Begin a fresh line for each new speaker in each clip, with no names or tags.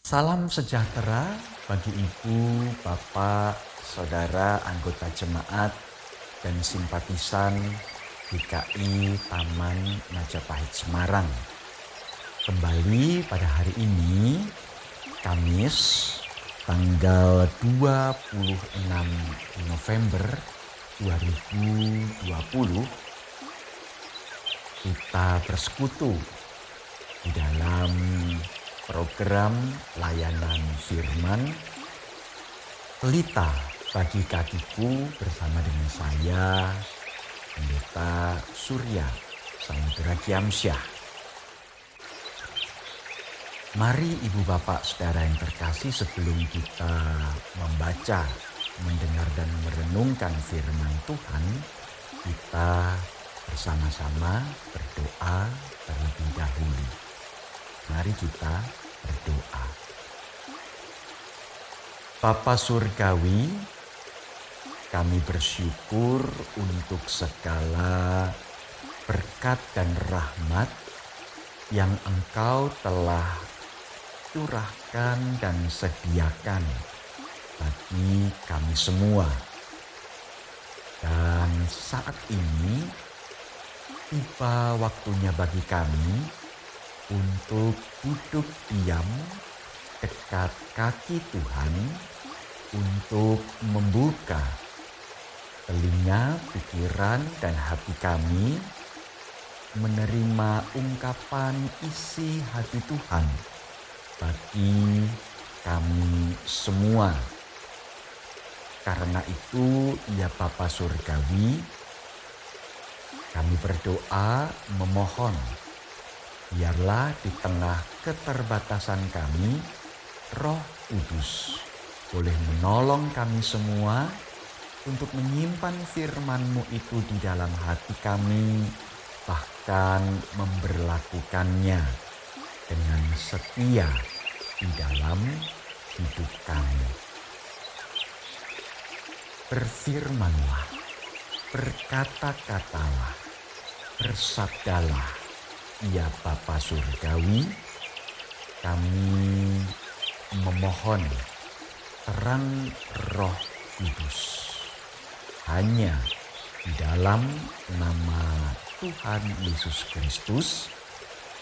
Salam sejahtera bagi ibu, bapak, saudara, anggota jemaat, dan simpatisan GKI Taman Majapahit Semarang. Kembali pada hari ini, Kamis, tanggal 26 November 2020, kita bersekutu di dalam program layanan firman Pelita Bagi Kakiku bersama dengan saya, Pendeta Surya Samudra Giamsyah. Mari ibu bapak saudara yang terkasih, sebelum kita membaca, mendengar dan merenungkan firman Tuhan, kita bersama-sama berdoa terlebih dahulu. Mari kita berdoa. Bapa Surgawi, kami bersyukur untuk segala berkat dan rahmat yang Engkau telah curahkan dan sediakan bagi kami semua. Dan saat ini tiba waktunya bagi kami untuk duduk diam dekat kaki Tuhan, untuk membuka telinga, pikiran, dan hati kami, menerima ungkapan isi hati Tuhan bagi kami semua. Karena itu, ya Bapa Surgawi, kami berdoa memohon, biarlah di tengah keterbatasan kami, Roh Kudus boleh menolong kami semua untuk menyimpan firman-Mu itu di dalam hati kami, bahkan memberlakukannya dengan setia di dalam hidup kami. Berfirmanlah, berkata-katalah, bersabdalah, ya Bapa Surgawi, kami memohon terang Roh Kudus. Hanya di dalam nama Tuhan Yesus Kristus,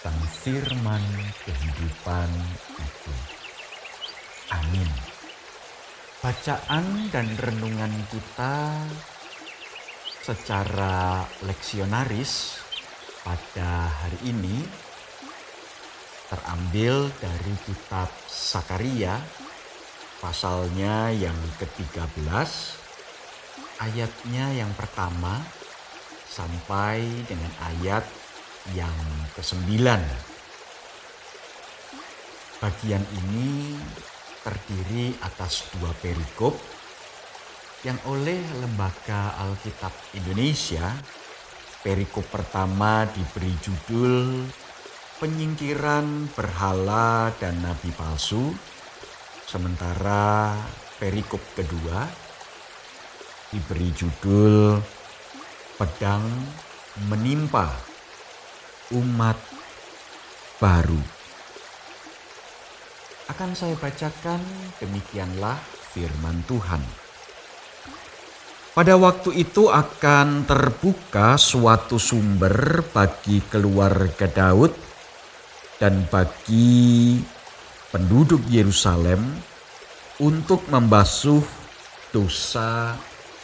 Sang Firman kehidupan itu. Amin. Bacaan dan renungan kita secara leksionaris pada hari ini terambil dari kitab Sakaria, pasalnya yang ke-13, ayatnya yang pertama sampai dengan ayat yang ke-9. Bagian ini terdiri atas 2 perikop yang oleh Lembaga Alkitab Indonesia. Perikop pertama diberi judul Penyingkiran Berhala dan Nabi Palsu, sementara perikop kedua diberi judul Pedang Menimpa Umat Baru. Akan saya bacakan, demikianlah firman Tuhan. Pada waktu itu akan terbuka suatu sumber bagi keluarga Daud dan bagi penduduk Yerusalem untuk membasuh dosa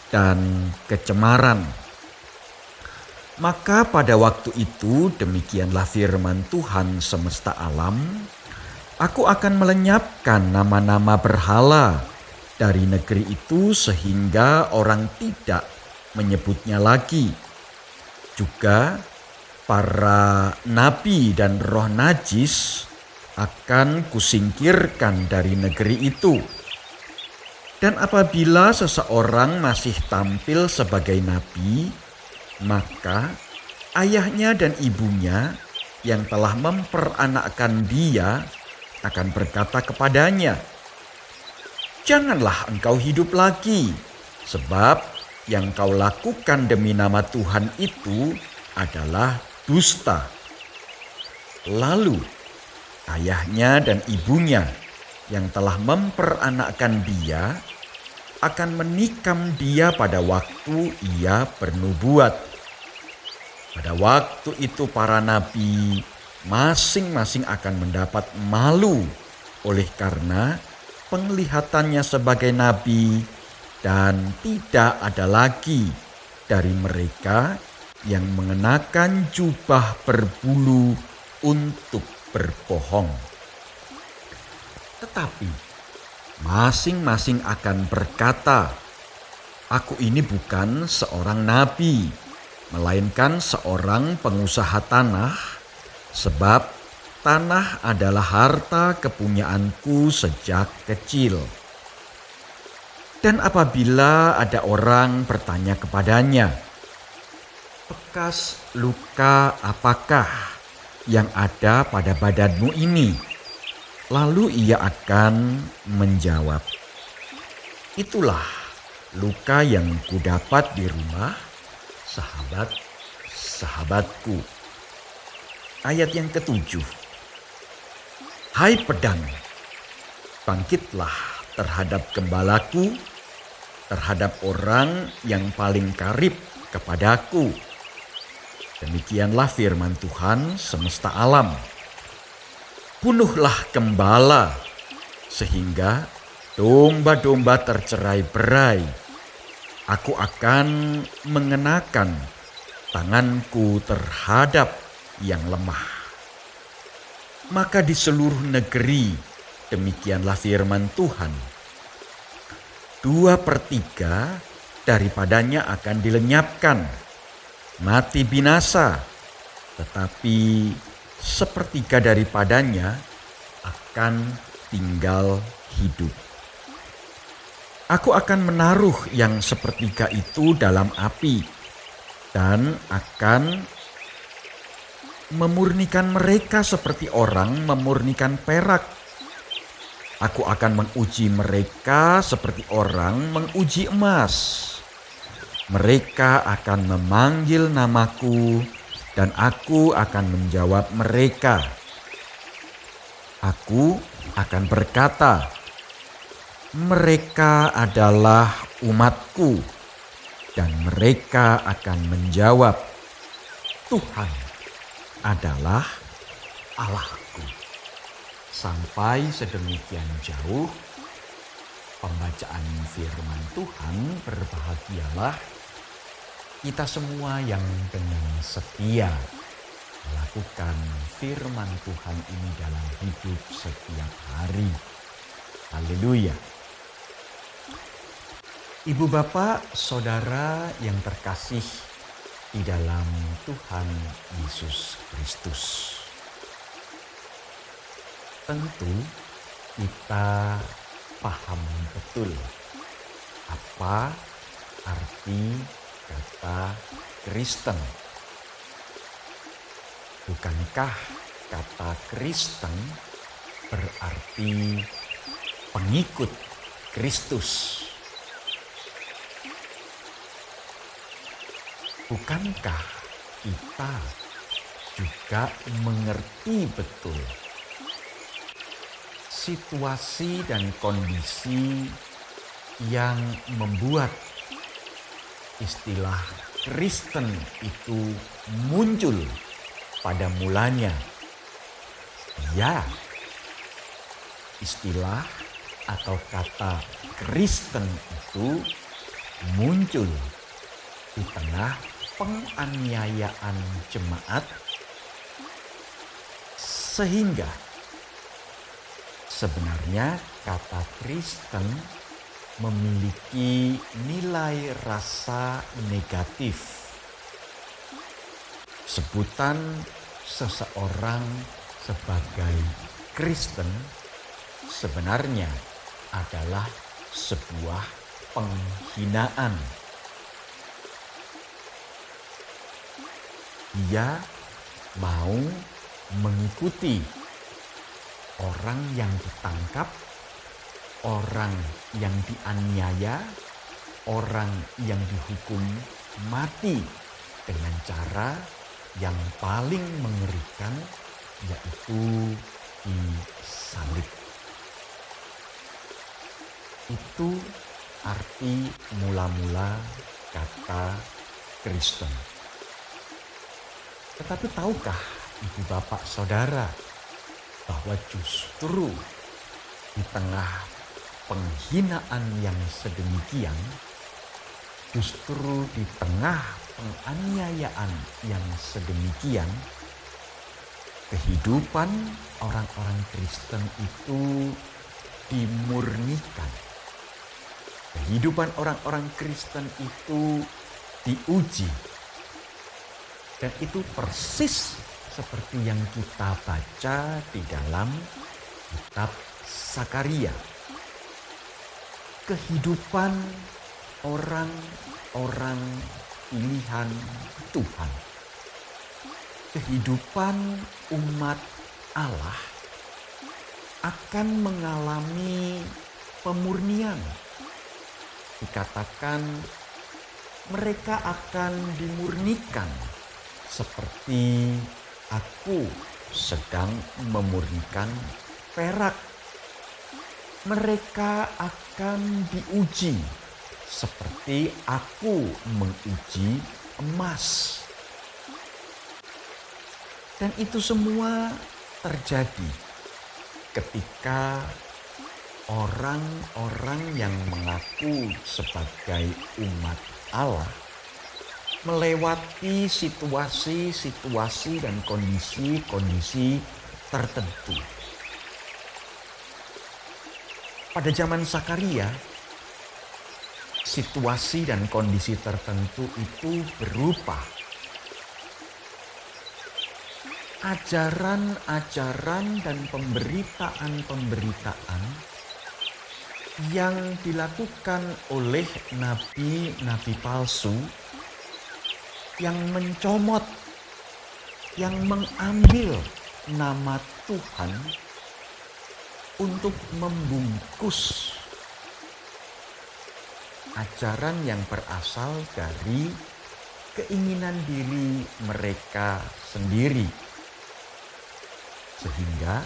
dan kecemaran. Maka pada waktu itu, demikianlah firman Tuhan semesta alam, aku akan melenyapkan nama-nama berhala dari negeri itu sehingga orang tidak menyebutnya lagi. Juga para nabi dan roh najis akan kusingkirkan dari negeri itu. Dan apabila seseorang masih tampil sebagai nabi, maka ayahnya dan ibunya yang telah memperanakkan dia akan berkata kepadanya, "Janganlah engkau hidup lagi, sebab yang kau lakukan demi nama Tuhan itu adalah dusta." Lalu ayahnya dan ibunya yang telah memperanakkan dia akan menikam dia pada waktu ia bernubuat. Pada waktu itu para nabi masing-masing akan mendapat malu oleh karena penglihatannya sebagai nabi, dan tidak ada lagi dari mereka yang mengenakan jubah berbulu untuk berbohong. Tetapi masing-masing akan berkata, "Aku ini bukan seorang nabi, melainkan seorang pengusaha tanah, sebab tanah adalah harta kepunyaanku sejak kecil." Dan apabila ada orang bertanya kepadanya, "Bekas luka apakah yang ada pada badanmu ini?" Lalu ia akan menjawab, "Itulah luka yang kudapat di rumah sahabat-sahabatku." Ayat yang ketujuh. "Hai pedang, bangkitlah terhadap gembalaku, terhadap orang yang paling karib kepadaku." Demikianlah firman Tuhan semesta alam. "Bunuhlah gembala, sehingga domba-domba tercerai-berai. Aku akan mengenakan tanganku terhadap yang lemah." Maka di seluruh negeri, demikianlah firman Tuhan, 2/3 daripadanya akan dilenyapkan, mati binasa, tetapi 1/3 daripadanya akan tinggal hidup. Aku akan menaruh yang 1/3 itu dalam api dan akan memurnikan mereka seperti orang memurnikan perak. Aku akan menguji mereka seperti orang menguji emas. Mereka akan memanggil namaku dan aku akan menjawab mereka. Aku akan berkata, "Mereka adalah umatku," dan mereka akan menjawab, "Tuhan adalah Allahku." Sampai sedemikian jauh pembacaan firman Tuhan. Berbahagialah kita semua yang dengan setia melakukan firman Tuhan ini dalam hidup setiap hari. Haleluya. Ibu bapak, saudara yang terkasih di dalam Tuhan Yesus Kristus. Tentu kita paham betul apa arti kata Kristen. Bukankah kata Kristen berarti pengikut Kristus? Bukankah kita juga mengerti betul situasi dan kondisi yang membuat istilah Kristen itu muncul pada mulanya? Ya, istilah atau kata Kristen itu muncul di tengah penganiayaan jemaat, sehingga sebenarnya kata Kristen memiliki nilai rasa negatif. Sebutan seseorang sebagai Kristen sebenarnya adalah sebuah penghinaan. Dia mau mengikuti orang yang ditangkap, orang yang dianiaya, orang yang dihukum mati dengan cara yang paling mengerikan, yaitu disalib. Itu arti mula-mula kata Kristen. Tetapi tahukah ibu bapak saudara bahwa justru di tengah penghinaan yang sedemikian, justru di tengah penganiayaan yang sedemikian, kehidupan orang-orang Kristen itu dimurnikan. Kehidupan orang-orang Kristen itu diuji. Dan itu persis seperti yang kita baca di dalam kitab Sakaria. Kehidupan orang-orang pilihan Tuhan. Kehidupan umat Allah akan mengalami pemurnian. Dikatakan mereka akan dimurnikan seperti aku sedang memurnikan perak. Mereka akan diuji seperti aku menguji emas. Dan itu semua terjadi ketika orang-orang yang mengaku sebagai umat Allah melewati situasi-situasi dan kondisi-kondisi tertentu. Pada zaman Sakaria, situasi dan kondisi tertentu itu berupa ajaran-ajaran dan pemberitaan-pemberitaan yang dilakukan oleh nabi-nabi palsu yang mencomot, yang mengambil nama Tuhan untuk membungkus ajaran yang berasal dari keinginan diri mereka sendiri. Sehingga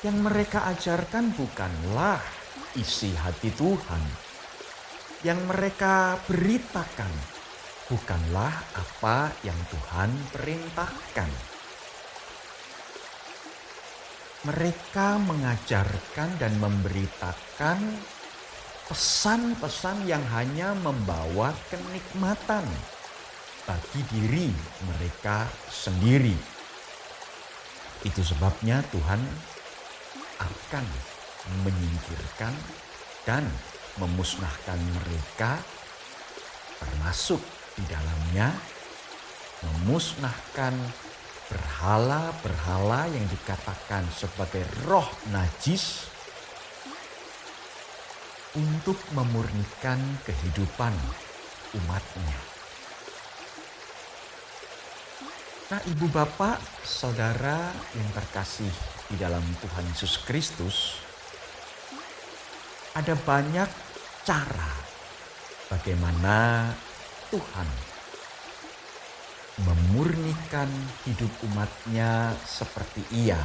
yang mereka ajarkan bukanlah isi hati Tuhan. Yang mereka beritakan bukanlah apa yang Tuhan perintahkan. Mereka mengajarkan dan memberitakan pesan-pesan yang hanya membawa kenikmatan bagi diri mereka sendiri. Itu sebabnya Tuhan akan menyingkirkan dan memusnahkan mereka, termasuk di dalamnya memusnahkan berhala-berhala yang dikatakan sebagai roh najis untuk memurnikan kehidupan umatnya. Nah, ibu bapak, saudara yang terkasih di dalam Tuhan Yesus Kristus, ada banyak cara bagaimana Tuhan memurnikan hidup umatnya seperti ia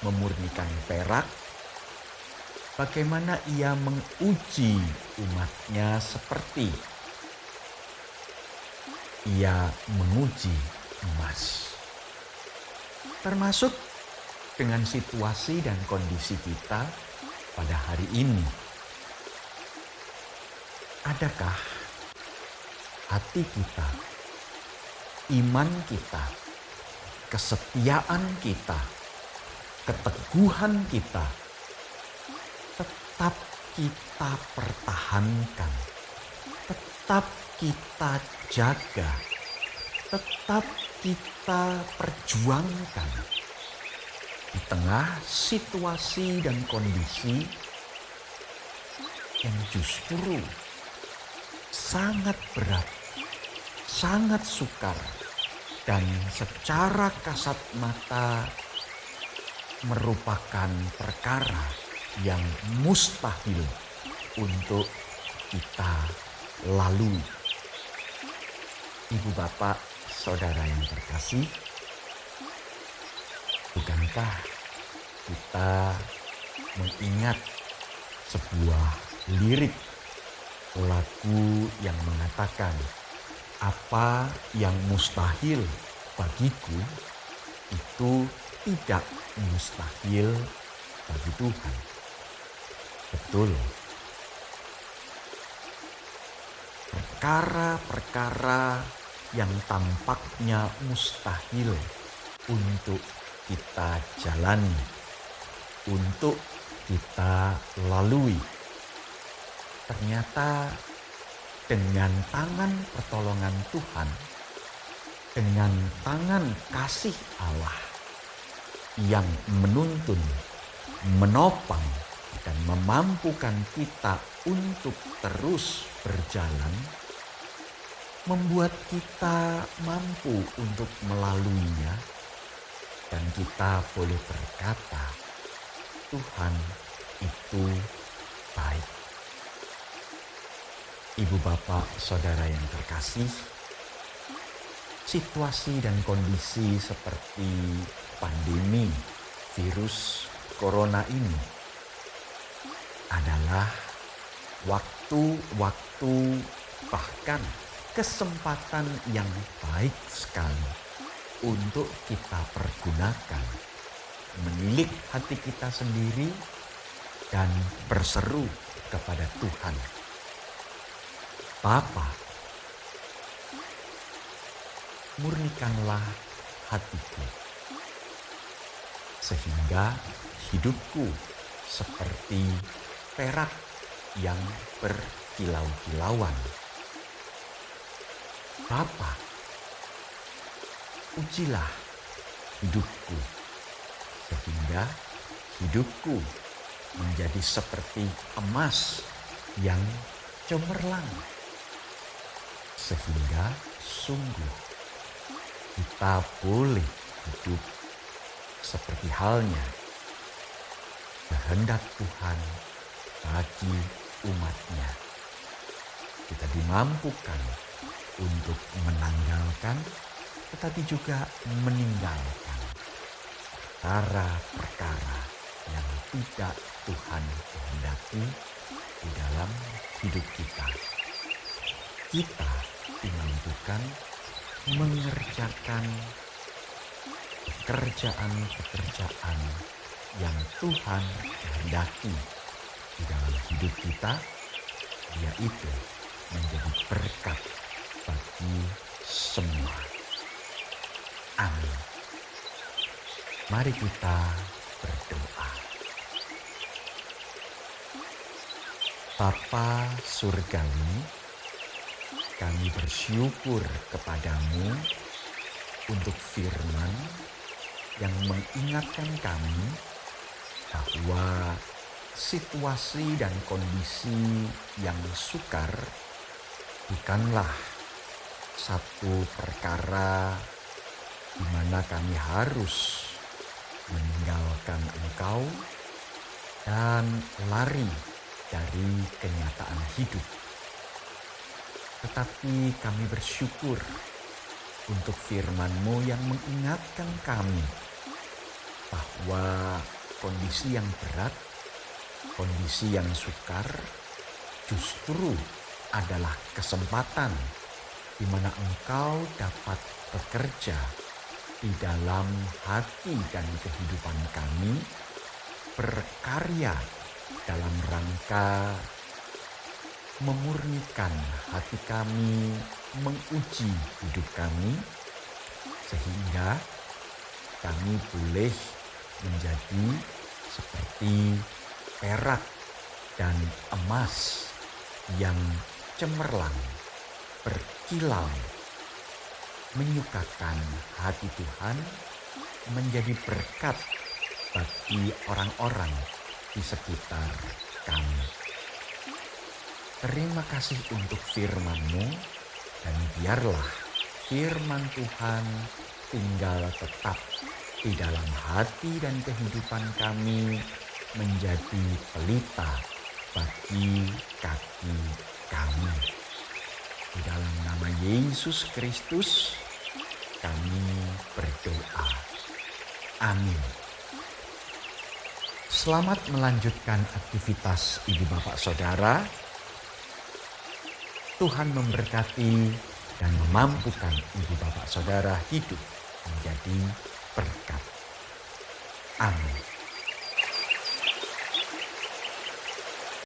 memurnikan perak. Bagaimana ia menguji umatnya seperti ia menguji emas. Termasuk dengan situasi dan kondisi kita pada hari ini. Adakah hati kita, iman kita, kesetiaan kita, keteguhan kita tetap kita pertahankan, tetap kita jaga, tetap kita perjuangkan di tengah situasi dan kondisi yang justru sangat berat, sangat sukar, dan secara kasat mata merupakan perkara yang mustahil untuk kita lalui. Ibu bapak, saudara yang terkasih, bukankah kita mengingat sebuah lirik lagu yang mengatakan, apa yang mustahil bagiku itu tidak mustahil bagi Tuhan. Betul. Perkara-perkara yang tampaknya mustahil untuk kita jalani, untuk kita lalui, ternyata dengan tangan pertolongan Tuhan, dengan tangan kasih Allah yang menuntun, menopang, dan memampukan kita untuk terus berjalan, membuat kita mampu untuk melaluinya, dan kita boleh berkata, Tuhan itu baik. Ibu bapak saudara yang terkasih, situasi dan kondisi seperti pandemi virus corona ini adalah waktu-waktu, bahkan kesempatan yang baik sekali untuk kita pergunakan, menilik hati kita sendiri dan berseru kepada Tuhan. Bapa, murnikanlah hatiku, sehingga hidupku seperti perak yang berkilau-kilauan. Bapa, ujilah hidupku, sehingga hidupku menjadi seperti emas yang cemerlang, sehingga sungguh kita boleh hidup seperti halnya kehendak Tuhan bagi umatnya. Kita dimampukan untuk menanggalkan, tetapi juga meninggalkan perkara-perkara yang tidak Tuhan kehendaki di dalam hidup kita. Kita dimampukan mengerjakan pekerjaan-pekerjaan yang Tuhan kehendaki di dalam hidup kita, yaitu menjadi berkat bagi semua. Amin. Mari kita berdoa. Bapa Surgawi, kami bersyukur kepadamu untuk firman yang mengingatkan kami bahwa situasi dan kondisi yang sukar bukanlah satu perkara di mana kami harus meninggalkan Engkau dan lari dari kenyataan hidup. Tetapi kami bersyukur untuk firman-Mu yang mengingatkan kami bahwa kondisi yang berat, kondisi yang sukar justru adalah kesempatan di mana Engkau dapat bekerja di dalam hati dan kehidupan kami, berkarya dalam rangka memurnikan hati kami, menguji hidup kami, sehingga kami boleh menjadi seperti perak dan emas yang cemerlang, berkilau, menyukakan hati Tuhan, menjadi berkat bagi orang-orang di sekitar kami. Terima kasih untuk firman-Mu, dan biarlah firman Tuhan tinggal tetap di dalam hati dan kehidupan kami, menjadi pelita bagi kaki kami. Di dalam nama Yesus Kristus kami berdoa. Amin. Selamat melanjutkan aktivitas ibu bapak saudara. Tuhan memberkati dan memampukan ibu bapak saudara hidup menjadi berkat. Amin.